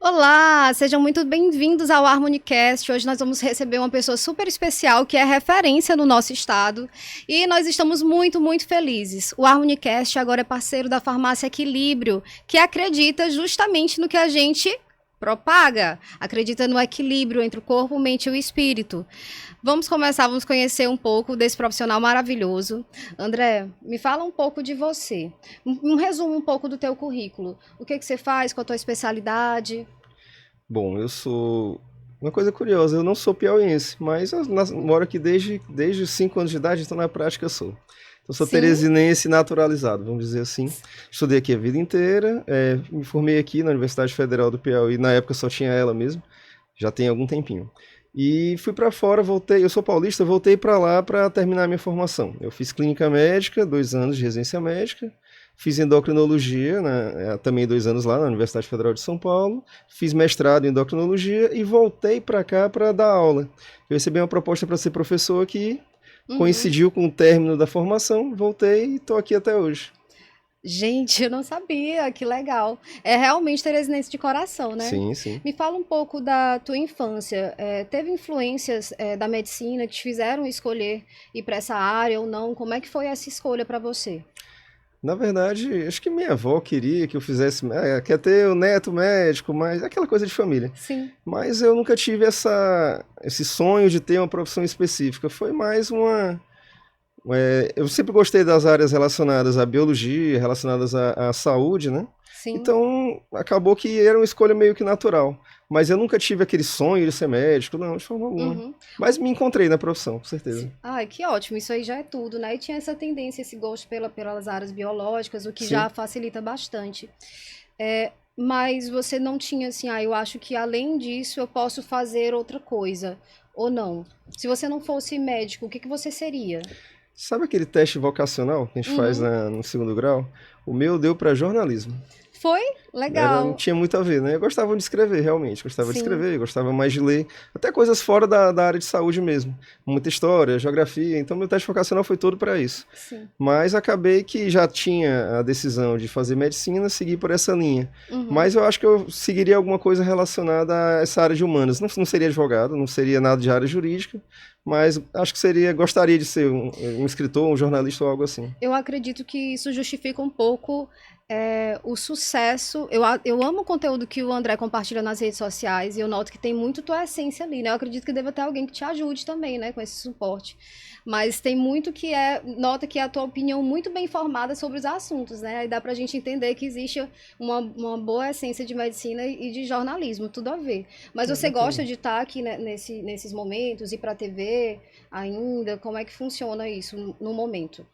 Olá, sejam muito bem-vindos ao HarmonyCast. Hoje nós vamos receber uma pessoa super especial que é referência no nosso estado e nós estamos muito felizes. O HarmonyCast agora é parceiro da Farmácia Equilíbrio, que acredita justamente no que a gente propaga, acredita no equilíbrio entre o corpo, mente e o espírito. Vamos conhecer um pouco desse profissional maravilhoso. André, me fala um pouco de você. Um resumo um pouco do teu currículo. O que você faz, qual a tua especialidade? Bom, eu sou. Uma coisa curiosa, eu não sou piauiense, mas eu moro aqui desde os 5 anos de idade, então na prática eu sou. Eu sou Sim. teresinense naturalizado, vamos dizer assim. Estudei aqui a vida inteira, me formei aqui na Universidade Federal do Piauí, na época só tinha ela mesmo, já tem algum tempinho. E fui para fora, voltei, eu sou paulista, voltei para lá para terminar a minha formação. Eu fiz clínica médica, 2 anos de residência médica, fiz endocrinologia, né, também 2 anos lá na Universidade Federal de São Paulo, fiz mestrado em endocrinologia e voltei para cá para dar aula. Eu recebi uma proposta para ser professor aqui, Uhum. coincidiu com o término da formação, voltei e estou aqui até hoje. Gente, eu não sabia, que legal. É realmente teresinense de coração, né? Sim, sim. Me fala um pouco da tua infância. Teve influências, da medicina que te fizeram escolher ir para essa área ou não? Como é que foi essa escolha para você? Na verdade, acho que minha avó queria que eu fizesse, quer ter o neto médico, mas aquela coisa de família. Sim. Mas eu nunca tive esse sonho de ter uma profissão específica. Foi mais eu sempre gostei das áreas relacionadas à biologia, relacionadas à saúde, né? Sim. Então, acabou que era uma escolha meio que natural. Mas eu nunca tive aquele sonho de ser médico, não, de forma alguma. Uhum. Mas me encontrei na profissão, com certeza. Ai, que ótimo, isso aí já é tudo, né? E tinha essa tendência, esse gosto pelas áreas biológicas, o que já Sim. facilita bastante. Mas você não tinha assim, eu acho que além disso eu posso fazer outra coisa, ou não. Se você não fosse médico, o que que você seria? Sabe aquele teste vocacional que a gente faz Uhum. no segundo grau? O meu deu para jornalismo. Foi? Não Legal. tinha muito a ver, né? Eu gostava de escrever, realmente. Gostava de Sim, escrever, gostava mais de ler. Até coisas fora da área de saúde mesmo. Muita história, geografia. Então, meu teste vocacional foi todo para isso. sim. Mas acabei que já tinha a decisão de fazer medicina, seguir por essa linha. Uhum. Mas eu acho que eu seguiria alguma coisa relacionada a essa área de humanas. Não seria advogado, não seria nada de área jurídica, mas acho que gostaria de ser um escritor, um jornalista ou algo assim. Eu acredito que isso justifica um pouco o sucesso. Eu amo o conteúdo que o André compartilha nas redes sociais e eu noto que tem muito tua essência ali, né? Eu acredito que deva ter alguém que te ajude também, né, com esse suporte. Mas tem muito nota que é a tua opinião muito bem formada sobre os assuntos, né? Aí dá pra gente entender que existe uma boa essência de medicina e de jornalismo, tudo a ver. Mas É você gosta bacana. de estar aqui, né, nesses momentos, ir pra TV ainda? Como é que funciona isso no momento?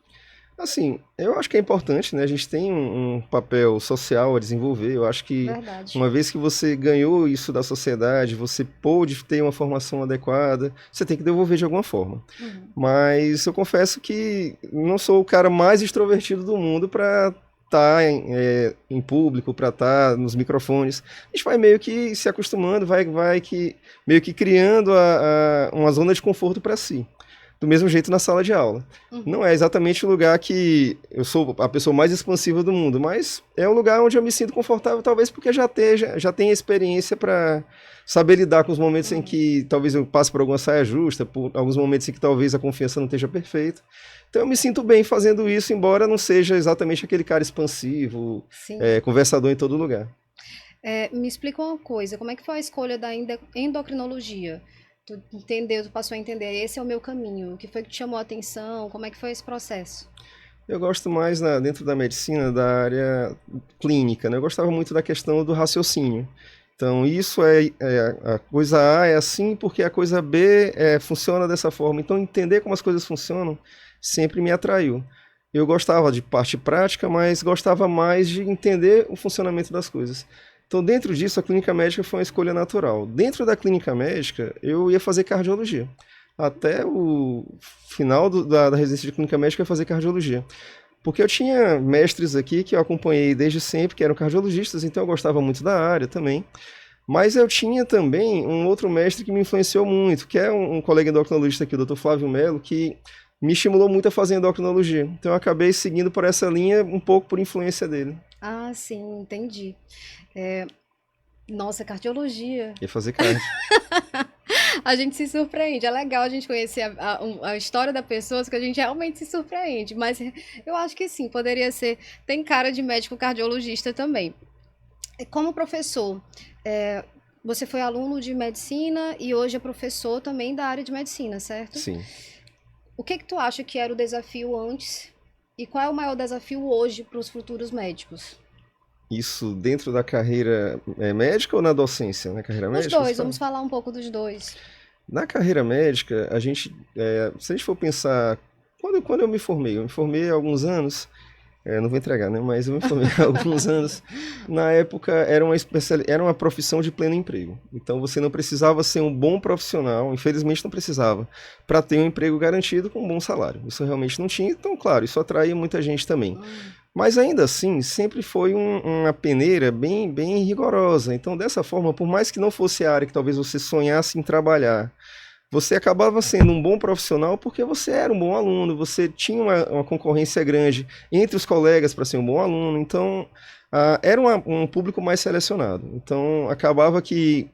Assim, eu acho que é importante, né? A gente tem um papel social a desenvolver. Eu acho que Verdade. uma vez que você ganhou isso da sociedade, você pôde ter uma formação adequada, você tem que devolver de alguma forma. Uhum. Mas eu confesso que não sou o cara mais extrovertido do mundo para estar em público, para estar nos microfones. A gente vai meio que se acostumando, meio que criando uma zona de conforto para si do mesmo jeito na sala de aula. Uhum. Não é exatamente o lugar que eu sou a pessoa mais expansiva do mundo, mas é um lugar onde eu me sinto confortável, talvez porque já tenha experiência para saber lidar com os momentos em Uhum. que talvez eu passe por alguma saia justa, por alguns momentos em que talvez a confiança não esteja perfeita. Então eu me sinto bem fazendo isso, embora não seja exatamente aquele cara expansivo, Sim. conversador em todo lugar. Me explica uma coisa, como é que foi a escolha da endocrinologia? Tu entendeu, tu passou a entender, esse é o meu caminho. O que foi que te chamou a atenção? Como é que foi esse processo? Eu gosto mais dentro da medicina da área clínica, né? Eu gostava muito da questão do raciocínio. Então, a coisa A é assim porque a coisa B funciona dessa forma. Então, entender como as coisas funcionam sempre me atraiu. Eu gostava de parte prática, mas gostava mais de entender o funcionamento das coisas. Então, dentro disso, a clínica médica foi uma escolha natural. Dentro da clínica médica, eu ia fazer cardiologia. Até o final da residência de clínica médica, eu ia fazer cardiologia. Porque eu tinha mestres aqui que eu acompanhei desde sempre, que eram cardiologistas, então eu gostava muito da área também. Mas eu tinha também um outro mestre que me influenciou muito, que é um colega endocrinologista aqui, o Dr. Flávio Melo, que me estimulou muito a fazer endocrinologia. Então eu acabei seguindo por essa linha um pouco por influência dele. Ah, sim, entendi. Nossa, cardiologia. Ia fazer cardio. A gente se surpreende. É legal a gente conhecer a história da pessoa, que a gente realmente se surpreende. Mas eu acho que sim, poderia ser. Tem cara de médico cardiologista também. Como professor, você foi aluno de medicina e hoje é professor também da área de medicina, certo? Sim. O que tu acha que era o desafio antes e qual é o maior desafio hoje para os futuros médicos? Isso dentro da carreira médica ou na docência? Na carreira Os médica? dois, vamos falar um pouco dos dois. Na carreira médica, se a gente for pensar, quando eu me formei há alguns anos, não vou entregar, né? Mas eu me formei há alguns anos. Na época era uma profissão de pleno emprego. Então você não precisava ser um bom profissional, infelizmente não precisava, para ter um emprego garantido com um bom salário. Isso realmente não tinha, então, claro, isso atraía muita gente também. Mas ainda assim, sempre foi uma peneira bem, bem rigorosa. Então, dessa forma, por mais que não fosse a área que talvez você sonhasse em trabalhar, você acabava sendo um bom profissional porque você era um bom aluno, você tinha uma concorrência grande entre os colegas para ser um bom aluno, então era um público mais selecionado. Então, acabava que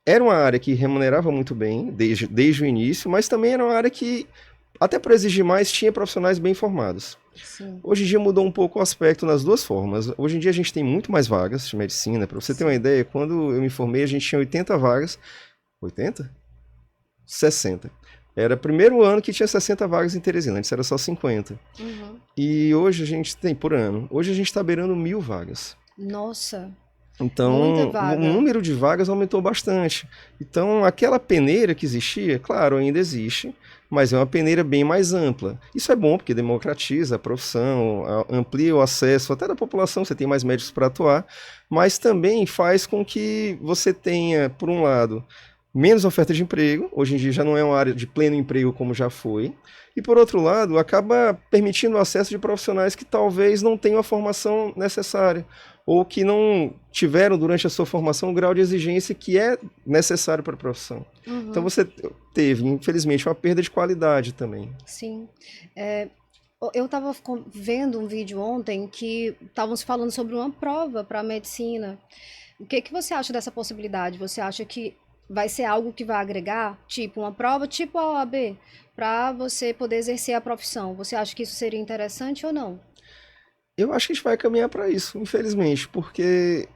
era uma área que remunerava muito bem desde o início, mas também era uma área que, até para exigir mais, tinha profissionais bem formados. Sim. Hoje em dia mudou um pouco o aspecto nas duas formas. Hoje em dia a gente tem muito mais vagas de medicina. Para você ter uma ideia, quando eu me formei a gente tinha 80 vagas. 80? 60. Era o primeiro ano que tinha 60 vagas em Teresina, antes era só 50. Uhum. E hoje a gente tem, por ano, hoje a gente está beirando 1.000 vagas. Nossa. Então, o número de vagas aumentou bastante. Então, aquela peneira que existia, claro, ainda existe, mas é uma peneira bem mais ampla. Isso é bom, porque democratiza a profissão, amplia o acesso até da população, você tem mais médicos para atuar, mas também faz com que você tenha, por um lado, menos oferta de emprego, hoje em dia já não é uma área de pleno emprego como já foi, e por outro lado, acaba permitindo o acesso de profissionais que talvez não tenham a formação necessária, ou que não tiveram durante a sua formação o grau de exigência que é necessário para a profissão. Uhum. Então você teve, infelizmente, uma perda de qualidade também. Sim. Eu estava vendo um vídeo ontem que estavam se falando sobre uma prova para a medicina. O que você acha dessa possibilidade? Você acha que vai ser algo que vai agregar, tipo uma prova, tipo a OAB, para você poder exercer a profissão? Você acha que isso seria interessante ou não? Eu acho que a gente vai caminhar para isso, infelizmente, porque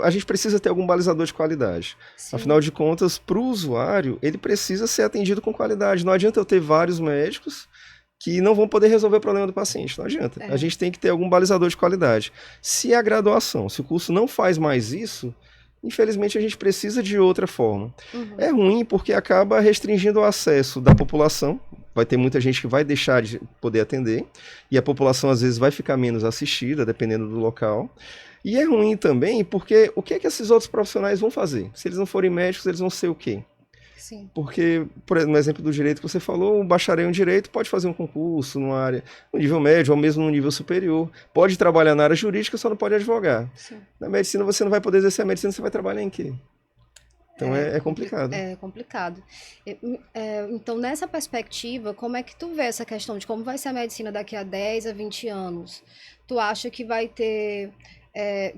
a gente precisa ter algum balizador de qualidade. Sim. Afinal de contas, para o usuário, ele precisa ser atendido com qualidade. Não adianta eu ter vários médicos que não vão poder resolver o problema do paciente. Não adianta. A gente tem que ter algum balizador de qualidade. Se a graduação, se o curso não faz mais isso, infelizmente a gente precisa de outra forma. Uhum. É ruim porque acaba restringindo o acesso da população. Vai ter muita gente que vai deixar de poder atender e a população às vezes vai ficar menos assistida, dependendo do local. E é ruim também porque o que é que esses outros profissionais vão fazer? Se eles não forem médicos, eles vão ser o quê? Sim. Porque, por exemplo, no exemplo do direito que você falou, um bacharel em direito pode fazer um concurso numa área, no nível médio ou mesmo no nível superior. Pode trabalhar na área jurídica, só não pode advogar. Sim. Na medicina você não vai poder exercer a medicina, você vai trabalhar em quê? Então é complicado. É complicado. Então, nessa perspectiva, como é que tu vê essa questão de como vai ser a medicina daqui a 10 a 20 anos? Tu acha que vai ter...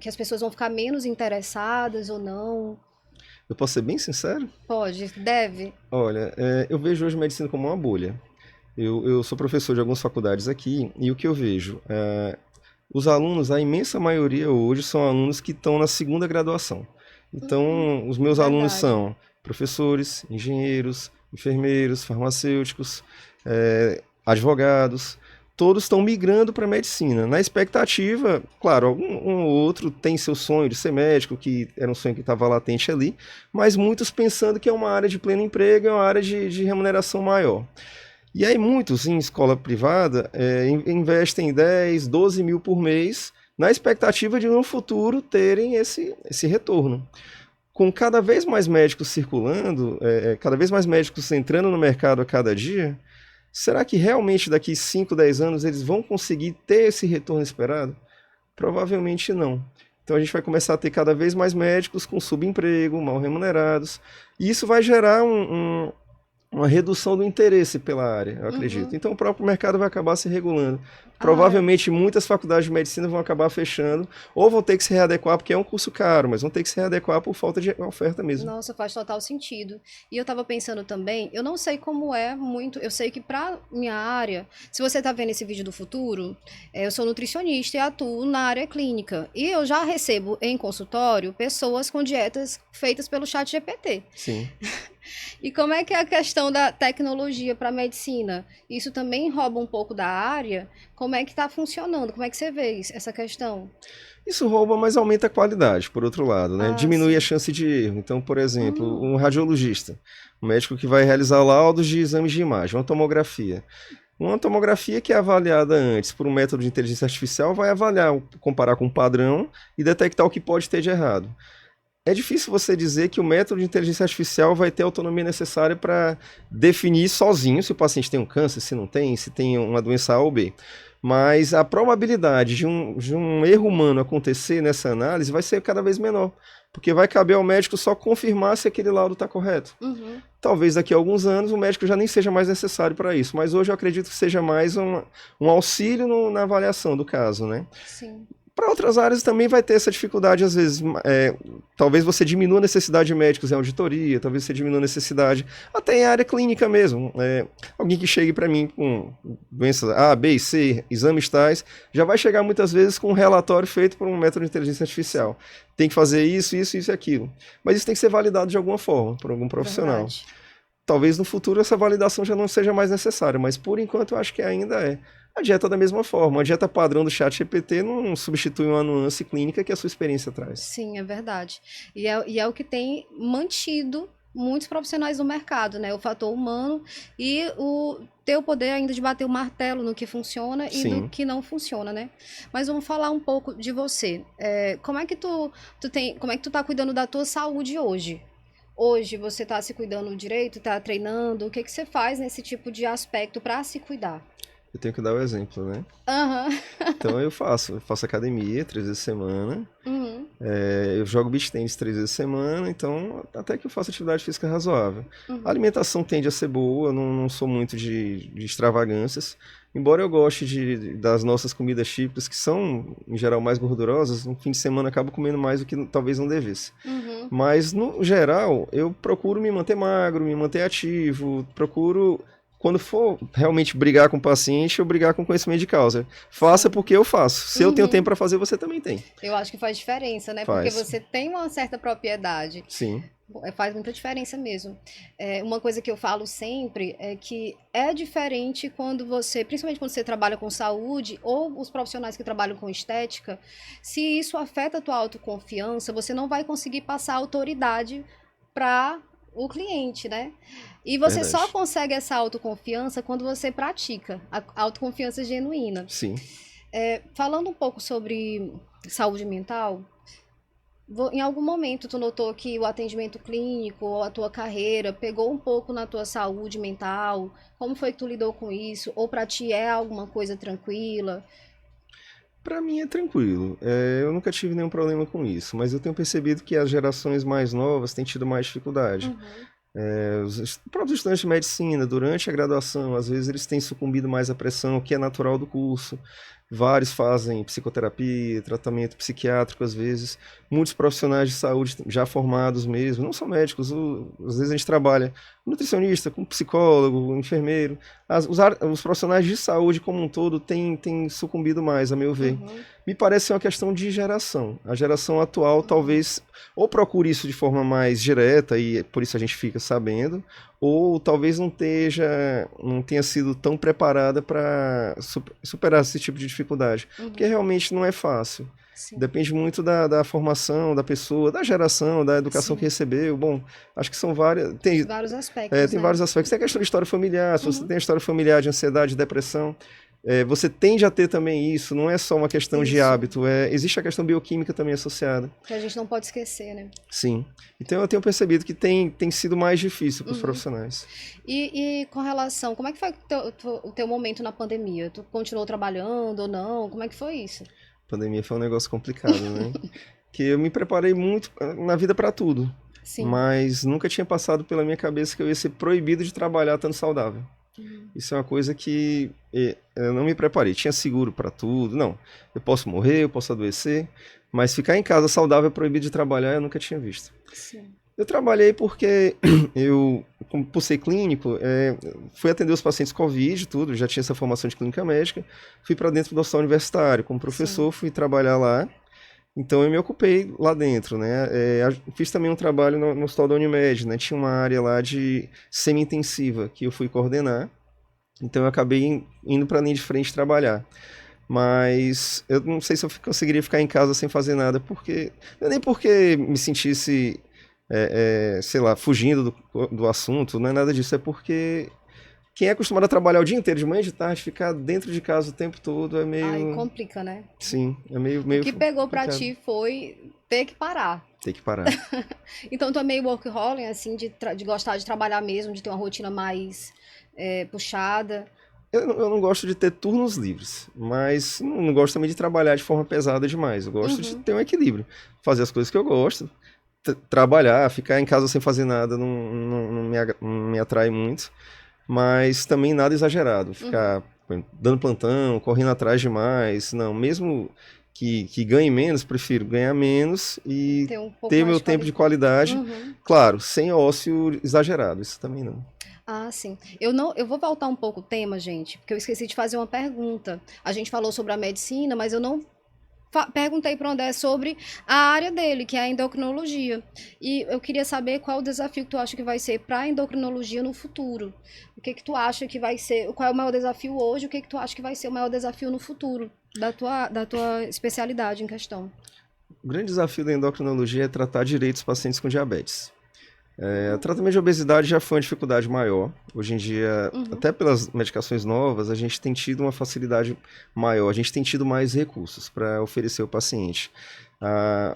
que as pessoas vão ficar menos interessadas ou não? Eu posso ser bem sincero? Pode, deve. Olha, eu vejo hoje a medicina como uma bolha. Eu sou professor de algumas faculdades aqui e o que eu vejo? Os alunos, a imensa maioria hoje são alunos que estão na segunda graduação. Então, os meus alunos são professores, engenheiros, enfermeiros, farmacêuticos, advogados. Todos estão migrando para a medicina. Na expectativa, claro, um ou outro tem seu sonho de ser médico, que era um sonho que estava latente ali, mas muitos pensando que é uma área de pleno emprego, é uma área de remuneração maior. E aí muitos, em escola privada, investem 10, 12 mil por mês, na expectativa de no futuro terem esse retorno. Com cada vez mais médicos circulando, cada vez mais médicos entrando no mercado a cada dia, será que realmente daqui 5, 10 anos eles vão conseguir ter esse retorno esperado? Provavelmente não. Então a gente vai começar a ter cada vez mais médicos com subemprego, mal remunerados, e isso vai gerar uma redução do interesse pela área, eu acredito. Então o próprio mercado vai acabar se regulando. Provavelmente muitas faculdades de medicina vão acabar fechando, ou vão ter que se readequar, porque é um curso caro, mas vão ter que se readequar por falta de oferta mesmo. Nossa, faz total sentido. E eu tava pensando também, eu não sei como é muito, eu sei que pra minha área, se você tá vendo esse vídeo do futuro, eu sou nutricionista e atuo na área clínica. E eu já recebo em consultório pessoas com dietas feitas pelo chat GPT. Sim. E como é que é a questão da tecnologia para a medicina? Isso também rouba um pouco da área? Como é que está funcionando? Como é que você vê essa questão? Isso rouba, mas aumenta a qualidade, por outro lado, né? Diminui sim. a chance de erro. Então, por exemplo, um radiologista, um médico que vai realizar laudos de exames de imagem, uma tomografia. Uma tomografia que é avaliada antes por um método de inteligência artificial vai avaliar, comparar com um padrão e detectar o que pode ter de errado. É difícil você dizer que o método de inteligência artificial vai ter a autonomia necessária para definir sozinho se o paciente tem um câncer, se não tem, se tem uma doença A ou B. Mas a probabilidade de um erro humano acontecer nessa análise vai ser cada vez menor, porque vai caber ao médico só confirmar se aquele laudo está correto. Talvez daqui a alguns anos o médico já nem seja mais necessário para isso, mas hoje eu acredito que seja mais um auxílio na avaliação do caso, né? Sim. Para outras áreas também vai ter essa dificuldade, às vezes. Talvez você diminua a necessidade de médicos em auditoria, talvez você diminua a necessidade, até em área clínica mesmo. Alguém que chegue para mim com doenças A, B e C, exames tais, já vai chegar muitas vezes com um relatório feito por um método de inteligência artificial. Tem que fazer isso, isso, isso e aquilo. Mas isso tem que ser validado de alguma forma, por algum profissional. Verdade. Talvez no futuro essa validação já não seja mais necessária, mas por enquanto eu acho que ainda é. A dieta da mesma forma. A dieta padrão do chat GPT não substitui uma nuance clínica que a sua experiência traz. Sim, é verdade. E é o que tem mantido muitos profissionais no mercado, né? O fator humano e o ter o poder ainda de bater o martelo no que funciona e no que não funciona, né? Mas vamos falar um pouco de você. Como é que como é que tu tá cuidando da tua saúde hoje? Hoje você tá se cuidando direito, tá treinando? O que que você faz nesse tipo de aspecto para se cuidar? Eu tenho que dar o exemplo, né? Então eu faço academia 3 vezes por semana, eu jogo beach tennis 3 vezes por semana, então até que eu faço atividade física razoável. A alimentação tende a ser boa, eu não sou muito de extravagâncias, embora eu goste das nossas comidas típicas, que são, em geral, mais gordurosas, no fim de semana eu acabo comendo mais do que talvez não devesse. Mas, no geral, eu procuro me manter magro, me manter ativo, procuro... Quando for realmente brigar com o paciente, eu brigar com conhecimento de causa. Faça porque eu faço. Se eu tenho tempo para fazer, você também tem. Eu acho que faz diferença, né? Faz. Porque você tem uma certa propriedade. Sim. Faz muita diferença mesmo. Uma coisa que eu falo sempre é que é diferente quando você, principalmente quando você trabalha com saúde ou os profissionais que trabalham com estética, se isso afeta a tua autoconfiança, você não vai conseguir passar autoridade para o cliente, né? E você só consegue essa autoconfiança quando você pratica a autoconfiança genuína. Sim. Falando um pouco sobre saúde mental, em algum momento tu notou que o atendimento clínico ou a tua carreira pegou um pouco na tua saúde mental? Como foi que tu lidou com isso? Ou pra ti é alguma coisa tranquila? Pra mim é tranquilo. Eu nunca tive nenhum problema com isso, mas eu tenho percebido que as gerações mais novas têm tido mais dificuldade. Os próprios estudantes de medicina, durante a graduação, às vezes eles têm sucumbido mais à pressão, que é natural do curso. Vários fazem psicoterapia, tratamento psiquiátrico às vezes. Muitos profissionais de saúde já formados mesmo, não são médicos, às vezes a gente trabalha com nutricionista, com psicólogo, enfermeiro. Os profissionais de saúde como um todo têm sucumbido mais, a meu ver. Me parece ser uma questão de geração. A geração atual talvez ou procure isso de forma mais direta e por isso a gente fica sabendo, ou talvez não tenha sido tão preparada para superar esse tipo de dificuldade, porque realmente não é fácil. Sim. Depende muito da formação da pessoa, da geração, da educação que recebeu. Bom, acho que são vários... Tem vários aspectos. Tem vários aspectos. Tem a questão de história familiar, se você tem a história familiar de ansiedade, depressão, você tende a ter também isso, não é só uma questão de hábito, existe a questão bioquímica também associada. Que a gente não pode esquecer, né? Sim. Então eu tenho percebido que tem sido mais difícil para os profissionais. E com relação, como é que foi o teu momento na pandemia? Tu continuou trabalhando ou não? Como é que foi isso? A pandemia foi um negócio complicado, né? Que eu me preparei muito na vida para tudo. Sim. mas nunca tinha passado pela minha cabeça que eu ia ser proibido de trabalhar estando saudável. Isso é uma coisa que eu não me preparei. Tinha seguro para tudo, não. Eu posso morrer, eu posso adoecer, mas ficar em casa saudável proibido de trabalhar eu nunca tinha visto. Sim. Eu trabalhei porque eu, por ser clínico, fui atender os pacientes Covid, tudo, já tinha essa formação de clínica médica, fui para dentro do hospital universitário como professor, fui trabalhar lá, então eu me ocupei lá dentro, né? Fiz também um trabalho no hospital da Unimed, né? Tinha uma área lá de semi-intensiva que eu fui coordenar, então eu acabei indo para a linha de frente trabalhar. Mas eu não sei se eu conseguiria ficar em casa sem fazer nada, porque não é nem porque me sentisse sei lá, fugindo do assunto, não é nada disso, é porque quem é acostumado a trabalhar o dia inteiro, de manhã e de tarde, ficar dentro de casa o tempo todo é meio... Aí complica, né? Sim, é meio O que pegou pra complicado. ti foi ter que parar. Ter que parar. Então tu é meio workaholic, assim, de gostar de trabalhar mesmo, de ter uma rotina mais puxada. Eu não gosto de ter turnos livres, mas não gosto também de trabalhar de forma pesada demais. Eu gosto de ter um equilíbrio. Fazer as coisas que eu gosto, trabalhar, ficar em casa sem fazer nada não me atrai muito. Mas também nada exagerado. Ficar dando plantão, correndo atrás demais. Não, mesmo que ganhe menos, prefiro ganhar menos e Ter um pouco ter mais meu de tempo de qualidade. Claro, sem ócio exagerado, isso também não. Ah, sim. Eu vou voltar um pouco o tema, gente, porque eu esqueci de fazer uma pergunta. A gente falou sobre a medicina, mas eu não perguntei para o André sobre a área dele, que é a endocrinologia. E eu queria saber qual o desafio que tu acha que vai ser para a endocrinologia no futuro. O que tu acha que vai ser, qual é o maior desafio hoje, o que tu acha que vai ser o maior desafio no futuro da tua especialidade em questão? O grande desafio da endocrinologia é tratar direito os pacientes com diabetes. O tratamento de obesidade já foi uma dificuldade maior. Hoje em dia, até pelas medicações novas, a gente tem tido uma facilidade maior, a gente tem tido mais recursos para oferecer ao paciente.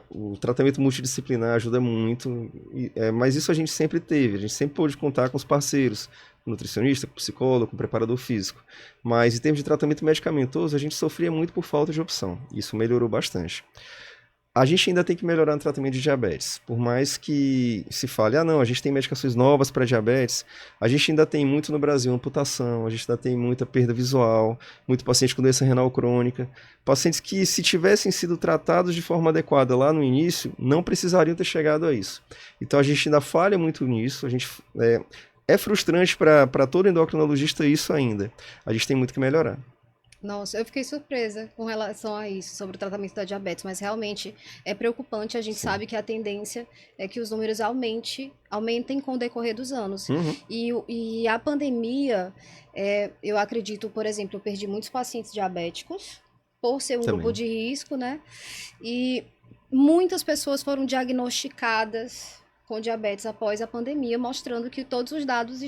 O tratamento multidisciplinar ajuda muito, mas isso a gente sempre teve, a gente sempre pôde contar com os parceiros, com nutricionista, com psicólogo, com preparador físico. Mas em termos de tratamento medicamentoso, a gente sofria muito por falta de opção. Isso melhorou bastante. A gente ainda tem que melhorar no tratamento de diabetes. Por mais que se fale, não, a gente tem medicações novas para diabetes, a gente ainda tem muito no Brasil amputação, a gente ainda tem muita perda visual, muito paciente com doença renal crônica, pacientes que, se tivessem sido tratados de forma adequada lá no início, não precisariam ter chegado a isso. Então a gente ainda falha muito nisso, é frustrante para todo endocrinologista isso ainda. A gente tem muito que melhorar. Nossa, eu fiquei surpresa com relação a isso, sobre o tratamento da diabetes, mas realmente é preocupante. A gente sabe que a tendência é que os números aumentem com o decorrer dos anos. E a pandemia, eu acredito, por exemplo, eu perdi muitos pacientes diabéticos, por ser um grupo de risco, né? E muitas pessoas foram diagnosticadas com diabetes após a pandemia, mostrando que todos os dados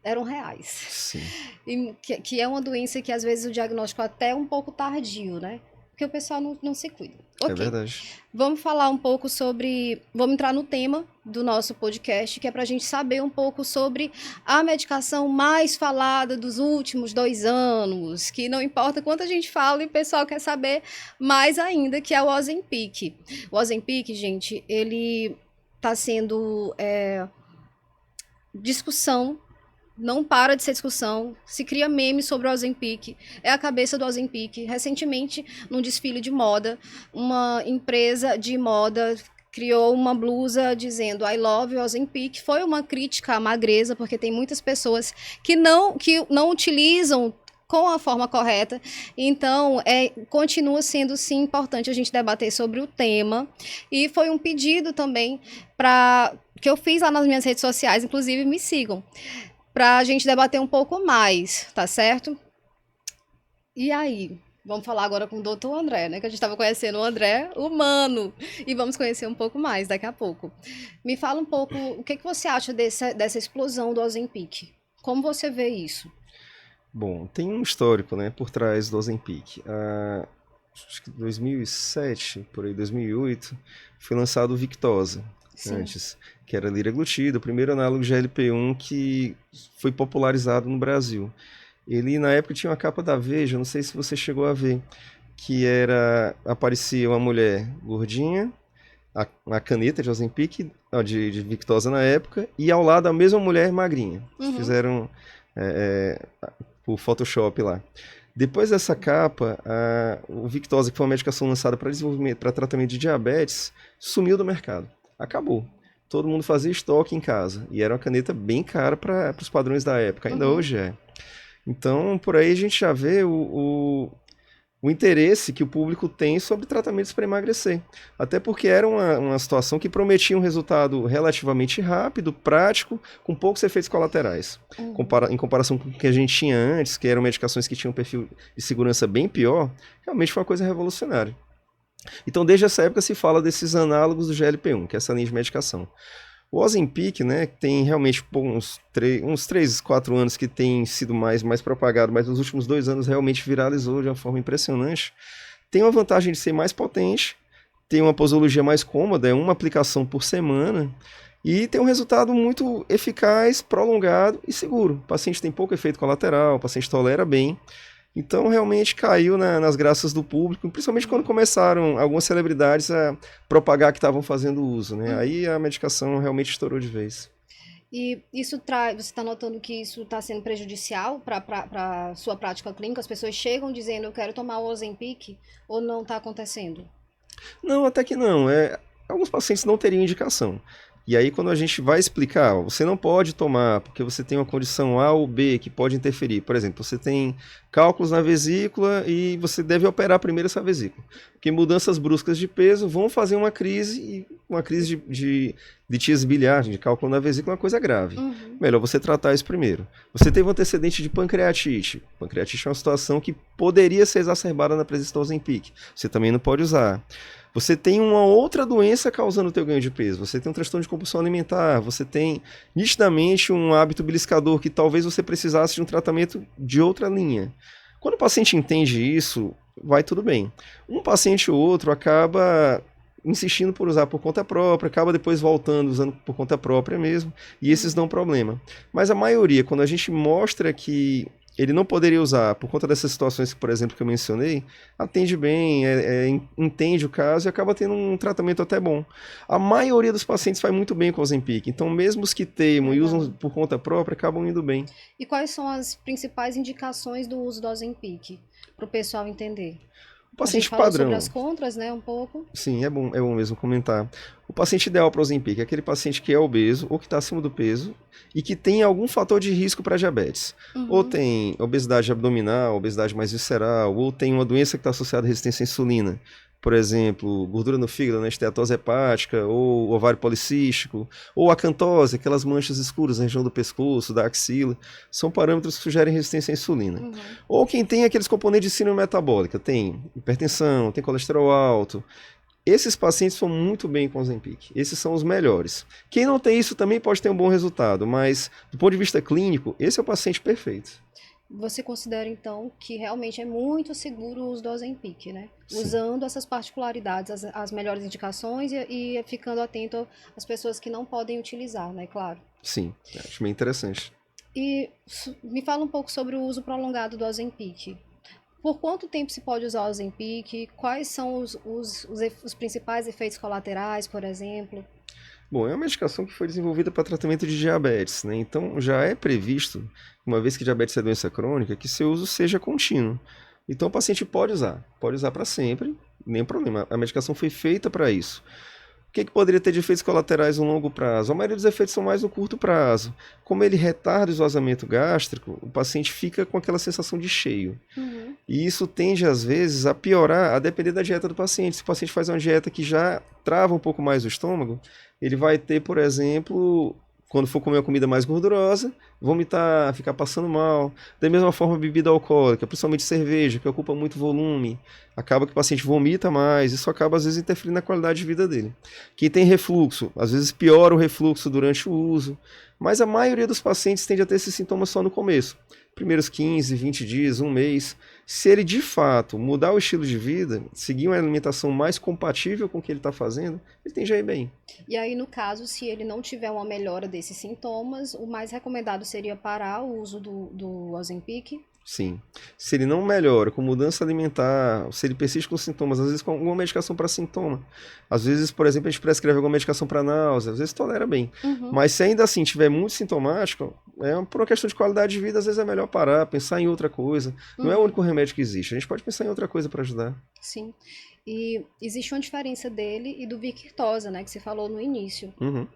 eram reais. Sim. E que é uma doença que às vezes o diagnóstico é até um pouco tardio, né? Porque o pessoal não se cuida. É verdade. Vamos falar um pouco sobre... Vamos entrar no tema do nosso podcast, que é para a gente saber um pouco sobre a medicação mais falada dos últimos 2 anos, que não importa quanto a gente fala, e o pessoal quer saber mais ainda, que é o Ozempic. O Ozempic, gente, ele está sendo discussão. Não para de ser discussão, se cria meme sobre o Ozempic, é a cabeça do Ozempic. Recentemente, num desfile de moda, uma empresa de moda criou uma blusa dizendo I love Ozempic. Foi uma crítica à magreza, porque tem muitas pessoas que não utilizam com a forma correta. Então, continua sendo, sim, importante a gente debater sobre o tema. E foi um pedido também que eu fiz lá nas minhas redes sociais, inclusive me sigam, para a gente debater um pouco mais, tá certo? E aí, vamos falar agora com o doutor André, né? Que a gente estava conhecendo o André humano. E vamos conhecer um pouco mais daqui a pouco. Me fala um pouco, o que você acha dessa explosão do Ozempic? Como você vê isso? Bom, tem um histórico, né, por trás do Ozempic. Acho que 2007, por aí, 2008, foi lançado o Victoza. Sim. Antes, que era liraglutida, o primeiro análogo de GLP-1 que foi popularizado no Brasil. Ele, na época, tinha uma capa da Veja, não sei se você chegou a ver, que aparecia uma mulher gordinha, a caneta de Ozempic, de Victoza na época, e ao lado a mesma mulher magrinha. Fizeram o Photoshop lá. Depois dessa capa, o Victoza, que foi uma medicação lançada para tratamento de diabetes, sumiu do mercado. Acabou. Todo mundo fazia estoque em casa. E era uma caneta bem cara para os padrões da época. Ainda hoje é. Então, por aí a gente já vê o interesse que o público tem sobre tratamentos para emagrecer. Até porque era uma situação que prometia um resultado relativamente rápido, prático, com poucos efeitos colaterais. Em comparação com o que a gente tinha antes, que eram medicações que tinham um perfil de segurança bem pior, realmente foi uma coisa revolucionária. Então, desde essa época se fala desses análogos do GLP-1, que é essa linha de medicação. O Ozempic, né, tem realmente uns 3, 4 anos que tem sido mais propagado, mas nos últimos 2 anos realmente viralizou de uma forma impressionante. Tem uma vantagem de ser mais potente, tem uma posologia mais cômoda, é uma aplicação por semana, e tem um resultado muito eficaz, prolongado e seguro. O paciente tem pouco efeito colateral, o paciente tolera bem. Então, realmente caiu nas graças do público, principalmente quando começaram algumas celebridades a propagar que estavam fazendo uso, né? Aí a medicação realmente estourou de vez. E isso você está notando que isso está sendo prejudicial para a sua prática clínica? As pessoas chegam dizendo, eu quero tomar o Ozempic, ou não está acontecendo? Não, até que não. Alguns pacientes não teriam indicação. E aí, quando a gente vai explicar, você não pode tomar porque você tem uma condição A ou B que pode interferir. Por exemplo, você tem cálculos na vesícula e você deve operar primeiro essa vesícula. Porque mudanças bruscas de peso vão fazer uma crise de litíase biliar, de cálculo na vesícula, é uma coisa grave. Melhor você tratar isso primeiro. Você teve um antecedente de pancreatite. Pancreatite é uma situação que poderia ser exacerbada na presença do Ozempic. Você também não pode usar. Você tem uma outra doença causando o teu ganho de peso. Você tem um transtorno de compulsão alimentar. Você tem nitidamente um hábito beliscador que talvez você precisasse de um tratamento de outra linha. Quando o paciente entende isso, vai tudo bem. Um paciente ou outro acaba insistindo por usar por conta própria, acaba depois voltando usando por conta própria mesmo, e esses dão problema. Mas a maioria, quando a gente mostra que ele não poderia usar por conta dessas situações, por exemplo, que eu mencionei, atende bem, entende o caso e acaba tendo um tratamento até bom. A maioria dos pacientes vai muito bem com o Ozempic, então mesmo os que teimam e usam por conta própria, acabam indo bem. E quais são as principais indicações do uso do Ozempic, para o pessoal entender? O paciente a gente falou padrão. sobre as contras, né, um pouco. Sim, é bom mesmo comentar. O paciente ideal para o Ozempic é aquele paciente que é obeso ou que está acima do peso e que tem algum fator de risco para diabetes. Ou tem obesidade abdominal, obesidade mais visceral, ou tem uma doença que está associada à resistência à insulina. Por exemplo, gordura no fígado, né, esteatose hepática, ou ovário policístico, ou acantose, aquelas manchas escuras na região do pescoço, da axila, são parâmetros que sugerem resistência à insulina. Ou quem tem aqueles componentes de síndrome metabólica, tem hipertensão, tem colesterol alto. Esses pacientes vão muito bem com o Ozempic. Esses são os melhores. Quem não tem isso também pode ter um bom resultado, mas do ponto de vista clínico, esse é o paciente perfeito. Você considera, então, que realmente é muito seguro o uso do Ozempic, né? Sim. Usando essas particularidades, as melhores indicações e ficando atento às pessoas que não podem utilizar, né? Claro. Sim, acho bem interessante. E me fala um pouco sobre o uso prolongado do Ozempic. Por quanto tempo se pode usar o Ozempic? Quais são os principais efeitos colaterais, por exemplo? Bom, é uma medicação que foi desenvolvida para tratamento de diabetes, né? Então já é previsto, uma vez que diabetes é doença crônica, que seu uso seja contínuo. Então o paciente pode usar para sempre, nem problema. A medicação foi feita para isso. O que poderia ter de efeitos colaterais no longo prazo? A maioria dos efeitos são mais no curto prazo. Como ele retarda o esvaziamento gástrico, o paciente fica com aquela sensação de cheio. E isso tende, às vezes, a piorar a depender da dieta do paciente. Se o paciente faz uma dieta que já trava um pouco mais o estômago, ele vai ter, por exemplo, quando for comer uma comida mais gordurosa, vomitar, ficar passando mal. Da mesma forma, bebida alcoólica, principalmente cerveja, que ocupa muito volume. Acaba que o paciente vomita mais, isso acaba, às vezes, interferindo na qualidade de vida dele. Quem tem refluxo, às vezes piora o refluxo durante o uso, mas a maioria dos pacientes tende a ter esses sintomas só no começo. Primeiros 15, 20 dias, um mês. Se ele, de fato, mudar o estilo de vida, seguir uma alimentação mais compatível com o que ele está fazendo, ele tende a ir bem. E aí, no caso, se ele não tiver uma melhora desses sintomas, o mais recomendado seria parar o uso do Ozempic? Sim. Se ele não melhora com mudança alimentar, se ele persiste com sintomas, às vezes com alguma medicação para sintoma. Às vezes, por exemplo, a gente prescreve alguma medicação para náusea, às vezes tolera bem. Uhum. Mas se ainda assim tiver muito sintomático, por uma questão de qualidade de vida, às vezes é melhor parar, pensar em outra coisa. Não é o único remédio que existe. A gente pode pensar em outra coisa para ajudar. Sim. E existe uma diferença dele e do Victoza, né, que você falou no início. Uhum.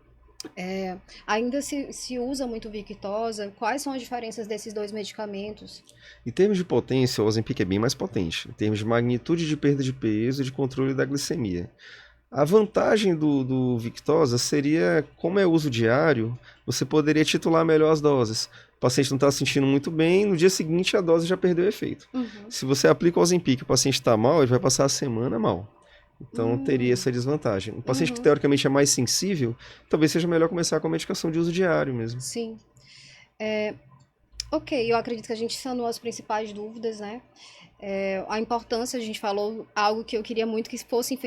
Ainda se usa muito Victoza. Quais são as diferenças desses dois medicamentos? Em termos de potência, o Ozempic é bem mais potente. Em termos de magnitude de perda de peso e de controle da glicemia. A vantagem do Victoza seria, como é uso diário, você poderia titular melhor as doses. O paciente não está se sentindo muito bem, no dia seguinte a dose já perdeu efeito. Uhum. Se você aplica o Ozempic e o paciente está mal, ele vai passar a semana mal. Então teria essa desvantagem. O paciente que teoricamente é mais sensível, talvez seja melhor começar com a medicação de uso diário mesmo. Sim. Ok, eu acredito que a gente sanou as principais dúvidas, né? A importância, a gente falou algo que eu queria muito que fosse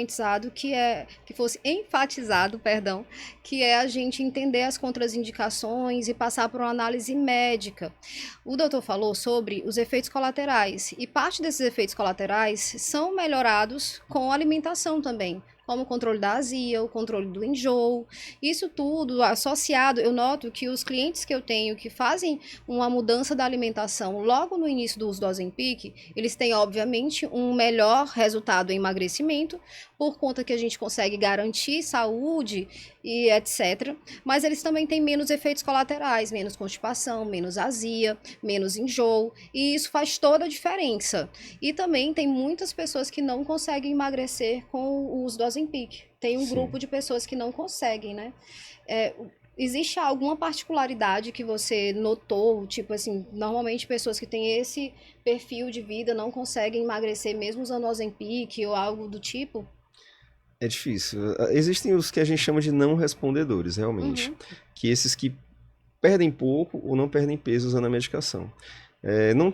enfatizado, perdão, que é a gente entender as contraindicações e passar por uma análise médica. O doutor falou sobre os efeitos colaterais, e parte desses efeitos colaterais são melhorados com alimentação também, como o controle da azia, o controle do enjoo. Isso tudo associado, eu noto que os clientes que eu tenho que fazem uma mudança da alimentação logo no início do uso do Ozempic, eles têm, obviamente, um melhor resultado em emagrecimento, por conta que a gente consegue garantir saúde e etc. Mas eles também têm menos efeitos colaterais, menos constipação, menos azia, menos enjoo, e isso faz toda a diferença. E também tem muitas pessoas que não conseguem emagrecer com o uso do Ozempic. Tem um grupo de pessoas que não conseguem, né? Existe alguma particularidade que você notou? Tipo assim, normalmente pessoas que têm esse perfil de vida não conseguem emagrecer mesmo usando Ozempic ou algo do tipo? É difícil. Existem os que a gente chama de não respondedores, realmente. Que esses que perdem pouco ou não perdem peso usando a medicação.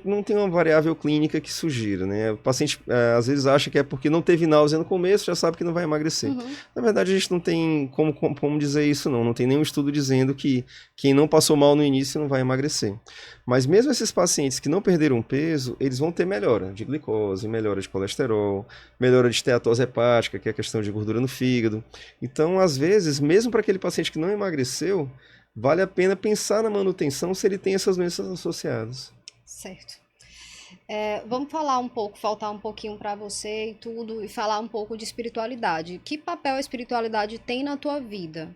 Não tem uma variável clínica que sugira, né? O paciente às vezes acha que é porque não teve náusea no começo, já sabe que não vai emagrecer. Na verdade, a gente não tem como dizer isso, não. Não tem nenhum estudo dizendo que quem não passou mal no início não vai emagrecer. Mas mesmo esses pacientes que não perderam peso, eles vão ter melhora de glicose, melhora de colesterol, melhora de esteatose hepática, que é a questão de gordura no fígado. Então, às vezes, mesmo para aquele paciente que não emagreceu, vale a pena pensar na manutenção se ele tem essas doenças associadas. Certo. Vamos falar um pouco, faltar um pouquinho para você e tudo, e falar um pouco de espiritualidade. Que papel a espiritualidade tem na tua vida?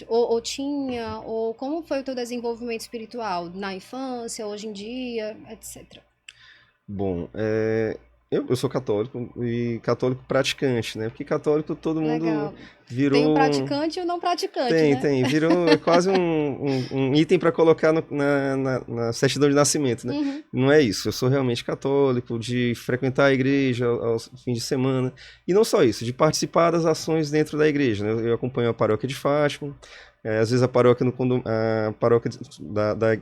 Ou tinha, ou como foi o teu desenvolvimento espiritual na infância, hoje em dia, etc. Bom, eu sou católico e católico praticante, né? Porque católico todo mundo Legal. virou. Tem o praticante e o não praticante, Tem, né? tem. Virou quase um item para colocar na certidão de nascimento, né? Não é isso. Eu sou realmente católico, de frequentar a igreja aos fins de semana. E não só isso, de participar das ações dentro da igreja, né? Eu acompanho a paróquia de Fátima, às vezes a paróquia, a paróquia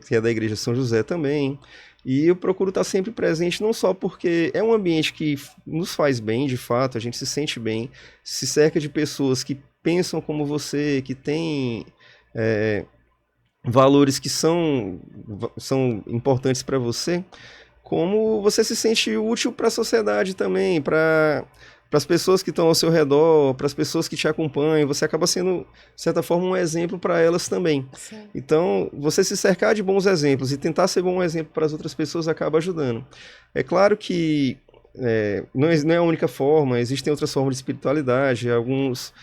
que é da igreja São José também. E eu procuro estar sempre presente, não só porque é um ambiente que nos faz bem, de fato, a gente se sente bem, se cerca de pessoas que pensam como você, que têm valores que são importantes para você, como você se sente útil para a sociedade também, para as pessoas que estão ao seu redor, para as pessoas que te acompanham, você acaba sendo, de certa forma, um exemplo para elas também. Sim. Então, você se cercar de bons exemplos e tentar ser bom exemplo para as outras pessoas acaba ajudando. É claro que não é a única forma, existem outras formas de espiritualidade, alguns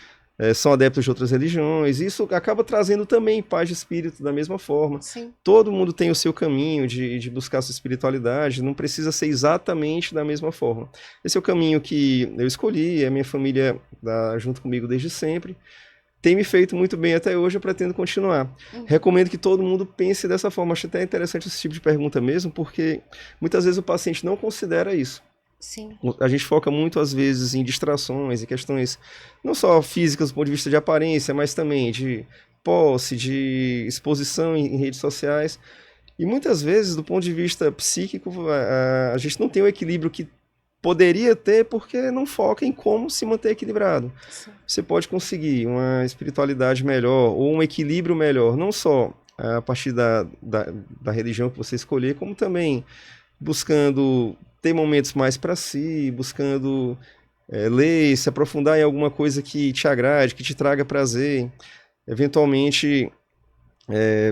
são adeptos de outras religiões, e isso acaba trazendo também paz de espírito da mesma forma. Sim. Todo mundo tem o seu caminho de buscar a sua espiritualidade, não precisa ser exatamente da mesma forma. Esse é o caminho que eu escolhi, a minha família está junto comigo desde sempre, tem me feito muito bem até hoje, eu pretendo continuar. Recomendo que todo mundo pense dessa forma. Acho até interessante esse tipo de pergunta mesmo, porque muitas vezes o paciente não considera isso. Sim. A gente foca muito, às vezes, em distrações e questões não só físicas do ponto de vista de aparência, mas também de posse, de exposição em redes sociais. E muitas vezes, do ponto de vista psíquico, a gente não tem o equilíbrio que poderia ter porque não foca em como se manter equilibrado. Sim. Você pode conseguir uma espiritualidade melhor ou um equilíbrio melhor, não só a partir da religião que você escolher, como também buscando ter momentos mais para si, buscando ler, se aprofundar em alguma coisa que te agrade, que te traga prazer, eventualmente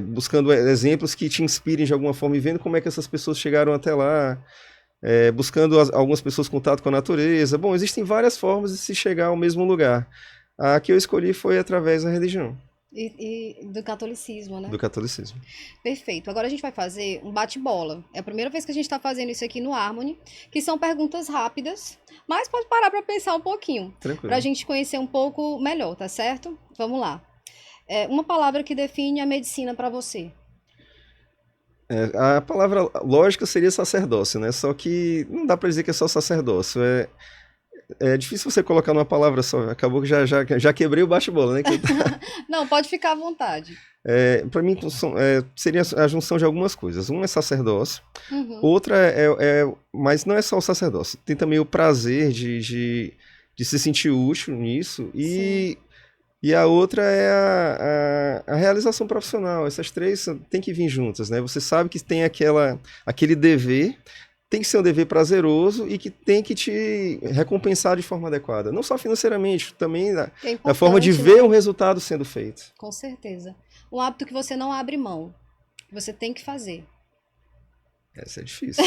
buscando exemplos que te inspirem de alguma forma e vendo como é que essas pessoas chegaram até lá, buscando algumas pessoas contato com a natureza. Bom, existem várias formas de se chegar ao mesmo lugar. A que eu escolhi foi através da religião, E do catolicismo, né? do catolicismo. Perfeito. Agora a gente vai fazer um bate-bola. É a primeira vez que a gente está fazendo isso aqui no Harmony, que são perguntas rápidas, mas pode parar para pensar um pouquinho, para Tranquilo. a gente conhecer um pouco melhor, tá certo? Vamos lá. Uma palavra que define a medicina para você. A palavra lógica seria sacerdócio, né? Só que não dá para dizer que é só sacerdócio. É difícil você colocar numa palavra só. Acabou que já quebrei o bate-bola, né? Não, pode ficar à vontade. Para mim, seria a junção de algumas coisas. Um é sacerdócio, Uhum, outra mas não é só o sacerdócio. Tem também o prazer de se sentir útil nisso sim, e a outra é a realização profissional. Essas três têm que vir juntas, né? Você sabe que tem aquele dever, tem que ser um dever prazeroso e que tem que te recompensar de forma adequada. Não só financeiramente, também que é na forma de importante, ver né? o resultado sendo feito. Com certeza. Um hábito que você não abre mão, que você tem que fazer. Essa é difícil.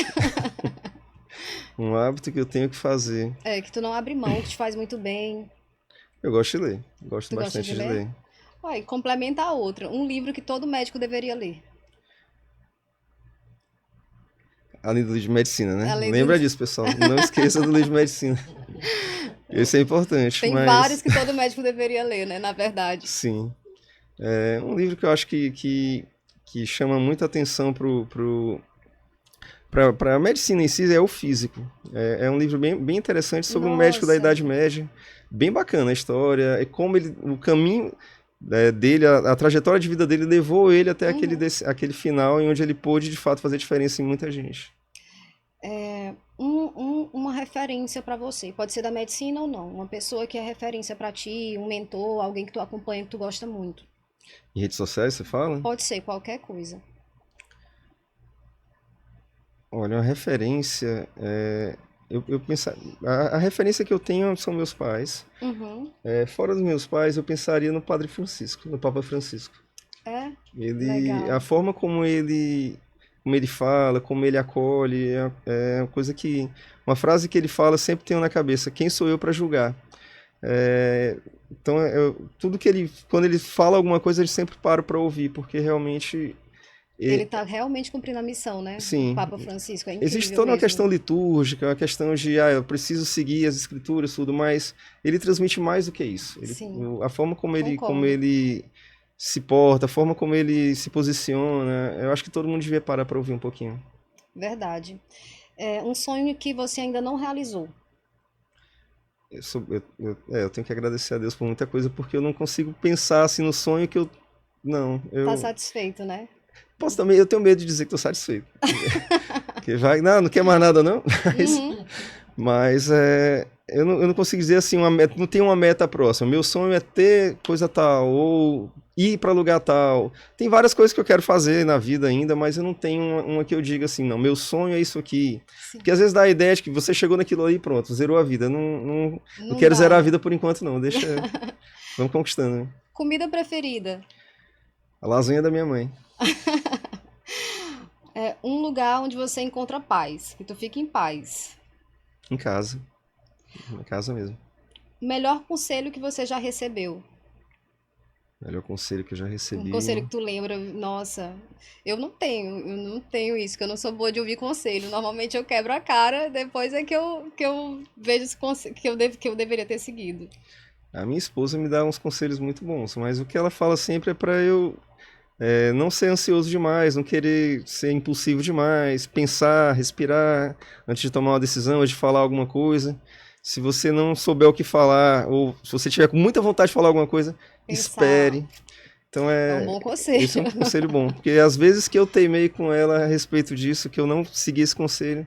Um hábito que eu tenho que fazer. Que tu não abre mão, que te faz muito bem. Eu gosto de ler. Gosto Tu gosta bastante de de ler? ler. Olha, e complementa a outra. Um livro que todo médico deveria ler. Além do livro de medicina, né? Além do... Lembra disso, pessoal. Não esqueça do livro de medicina. Esse é importante, Tem vários mas que todo médico deveria ler, né? Na verdade. sim. É um livro que eu acho que chama muita atenção para a medicina em si, é o Físico. É um livro bem interessante sobre um médico da Nossa, Idade Média. Bem bacana a história, e como o caminho dele, a trajetória de vida dele levou ele até aquele final em onde ele pôde, de fato, fazer diferença em muita gente. uma referência pra você. Pode ser da medicina ou não. Uma pessoa que é referência pra ti, um mentor, alguém que tu acompanha, que tu gosta muito. Em redes sociais, você fala? Pode ser qualquer coisa. Olha, uma referência. Eu pensa, a referência que eu tenho são meus pais. Uhum. Fora dos meus pais, eu pensaria no Padre Francisco, no Papa Francisco. É, A legal. forma como ele fala, como ele acolhe, é uma coisa uma frase que ele fala sempre tenho na cabeça: quem sou eu para julgar? Então, tudo quando ele fala alguma coisa, eu sempre paro para ouvir, porque realmente, Ele tá realmente cumprindo a missão, né? O sim, Papa Francisco. É existe incrível toda uma mesmo. questão litúrgica, uma questão de, eu preciso seguir as escrituras, tudo, mas ele transmite mais do que isso. Sim, A forma como concordo. ele se porta, a forma como ele se posiciona, eu acho que todo mundo devia parar para ouvir um pouquinho. Verdade. Um sonho que você ainda não realizou. Eu tenho que agradecer a Deus por muita coisa, porque eu não consigo pensar assim no sonho que eu. Não, Tá eu satisfeito, né? posso também, eu tenho medo de dizer que estou satisfeito. Que não quer mais nada não, mas, Uhum. mas eu não consigo dizer assim, não tem uma meta próxima. Meu sonho é ter coisa tal, ou ir para lugar tal. Tem várias coisas que eu quero fazer na vida ainda, mas eu não tenho uma que eu diga assim, não, meu sonho é isso aqui. Sim. Porque às vezes dá a ideia de que você chegou naquilo ali e pronto, zerou a vida. Não Não quero dá, zerar a né? vida por enquanto, não. Vamos conquistando, né? Comida preferida. A lasanha da minha mãe, Um lugar onde você encontra paz, que tu fica em paz. em casa. Em casa mesmo. Melhor conselho que você já recebeu. Melhor conselho que eu já Um recebi. conselho que tu lembra, nossa, eu não tenho isso, que eu não sou boa de ouvir conselho. Normalmente eu quebro a cara, depois é que eu vejo esse conselho que eu deveria ter seguido. A minha esposa me dá uns conselhos muito bons, mas o que ela fala sempre é para eu não ser ansioso demais, não querer ser impulsivo demais, pensar, respirar antes de tomar uma decisão, antes de falar alguma coisa. Se você não souber o que falar, ou se você tiver com muita vontade de falar alguma coisa, Pensar espere. Então é um bom esse é conselho. um conselho bom, porque as vezes que eu teimei com ela a respeito disso, que eu não segui esse conselho,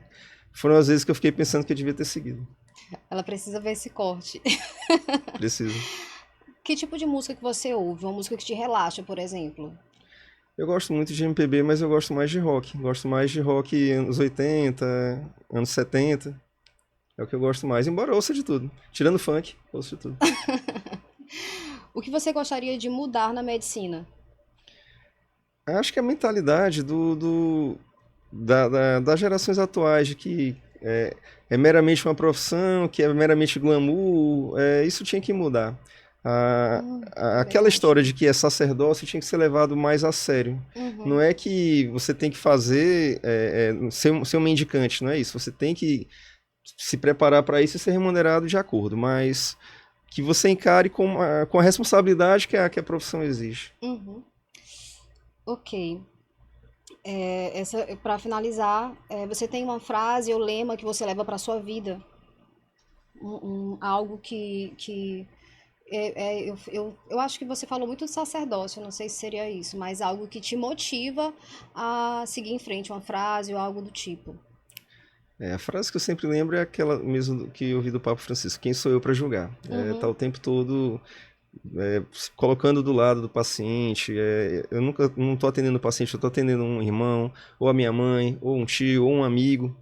foram as vezes que eu fiquei pensando que eu devia ter seguido. Ela precisa ver esse corte. Preciso. Que tipo de música que você ouve? Uma música que te relaxa, por exemplo? Eu gosto muito de MPB, mas eu gosto mais de rock. Gosto mais de rock anos 80, anos 70. É o que eu gosto mais, embora eu ouça de tudo. Tirando funk, ouço de tudo. O que você gostaria de mudar na medicina? Acho que a mentalidade das gerações atuais, de que é meramente uma profissão, que é meramente glamour, isso tinha que mudar. A- Também Aquela acho. história de que é sacerdócio tinha que ser levado mais a sério. Não Uhum, é que você tem que fazer, ser um mendicante, não é isso. Você tem que se preparar para isso e ser remunerado de acordo, mas que você encare com a responsabilidade que a profissão exige. uhum. Ok. Para finalizar, você tem uma frase ou lema que você leva para sua vida? Algo que eu acho que você falou muito de sacerdócio, não sei se seria isso, mas algo que te motiva a seguir em frente, uma frase ou algo do tipo. A frase que eu sempre lembro é aquela mesmo que eu ouvi do Papa Francisco: quem sou eu para julgar? Tá Uhum, o tempo todo se colocando do lado do paciente. Eu nunca não estou atendendo o paciente, eu estou atendendo um irmão, ou a minha mãe, ou um tio, ou um amigo.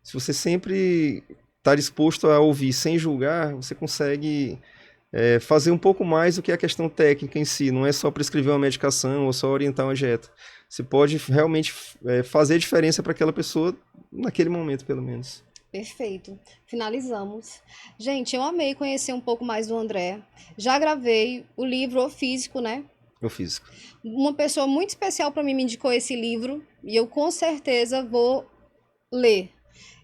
Se você sempre está disposto a ouvir sem julgar, você consegue fazer um pouco mais do que a questão técnica em si. Não é só prescrever uma medicação ou só orientar uma dieta. Você pode realmente fazer diferença para aquela pessoa naquele momento, pelo menos. perfeito. Finalizamos. Gente, eu amei conhecer um pouco mais do André. Já gravei o livro O Físico, né? O físico. Uma pessoa muito especial para mim me indicou esse livro e eu com certeza vou ler.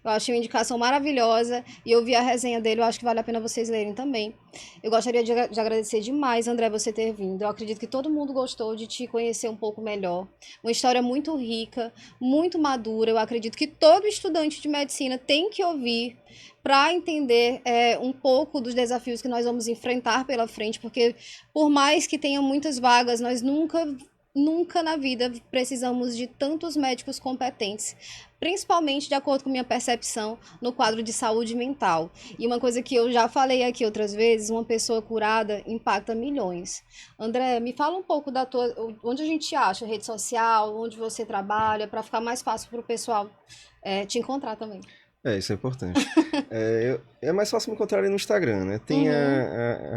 Eu achei uma indicação maravilhosa e eu vi a resenha dele, eu acho que vale a pena vocês lerem também. Eu gostaria de agradecer demais, André, você ter vindo. Eu acredito que todo mundo gostou de te conhecer um pouco melhor. Uma história muito rica, muito madura. Eu acredito que todo estudante de medicina tem que ouvir para entender um pouco dos desafios que nós vamos enfrentar pela frente, porque por mais que tenha muitas vagas, nós nunca na vida precisamos de tantos médicos competentes, principalmente de acordo com minha percepção no quadro de saúde mental. E uma coisa que eu já falei aqui outras vezes, uma pessoa curada impacta milhões. André, me fala um pouco da tua, onde a gente acha, rede social, onde você trabalha, para ficar mais fácil para o pessoal te encontrar também. Isso é importante. É mais fácil me encontrar ali no Instagram, né? Tem Uhum,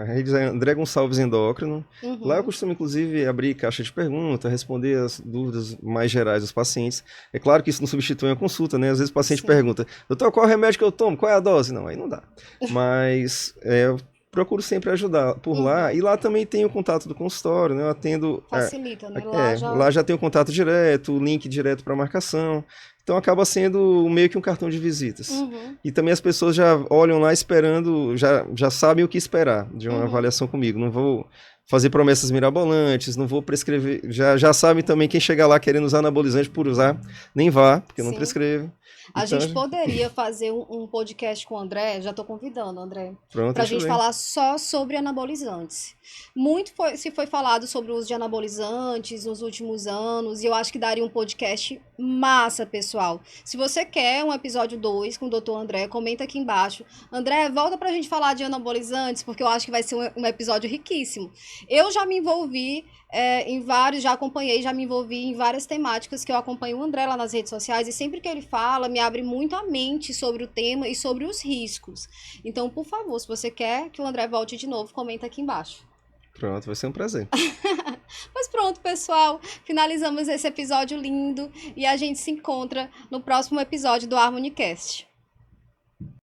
a rede André Gonçalves Endócrino. Lá eu uhum, costumo, inclusive, abrir caixa de pergunta, responder as dúvidas mais gerais dos pacientes. É claro que isso não substitui a consulta, né? Às vezes o paciente sim. pergunta: doutor, qual é o remédio que eu tomo? Qual é a dose? Não, aí não dá. Mas eu procuro sempre ajudar por lá. Uhum. E lá também tem o contato do consultório, né? Eu atendo. Facilita, né? Lá já. Lá já tem o contato direto, o link direto para marcação. Então acaba sendo meio que um cartão de visitas. Uhum, E também as pessoas já olham lá esperando, já sabem o que esperar de uma uhum, avaliação comigo. Não vou fazer promessas mirabolantes, não vou prescrever. Já sabem também quem chega lá querendo usar anabolizante por usar, nem vá, porque eu não sim. prescrevo. A Então, gente poderia fazer um podcast com o André, já estou convidando, André, pronto, para a deixa eu gente ver. falar só sobre anabolizantes. Se foi falado sobre o uso de anabolizantes nos últimos anos, e eu acho que daria um podcast massa, pessoal. Se você quer um episódio 2 com o Dr. André, comenta aqui embaixo. André, volta para a gente falar de anabolizantes, porque eu acho que vai ser um episódio riquíssimo. Eu já me envolvi em vários, já acompanhei, já me envolvi em várias temáticas que eu acompanho o André lá nas redes sociais e sempre que ele fala, me abre muito a mente sobre o tema e sobre os riscos. Então, por favor, se você quer que o André volte de novo, comenta aqui embaixo. Pronto, vai ser um prazer. Mas pronto, pessoal, finalizamos esse episódio lindo e a gente se encontra no próximo episódio do HarmonyCast.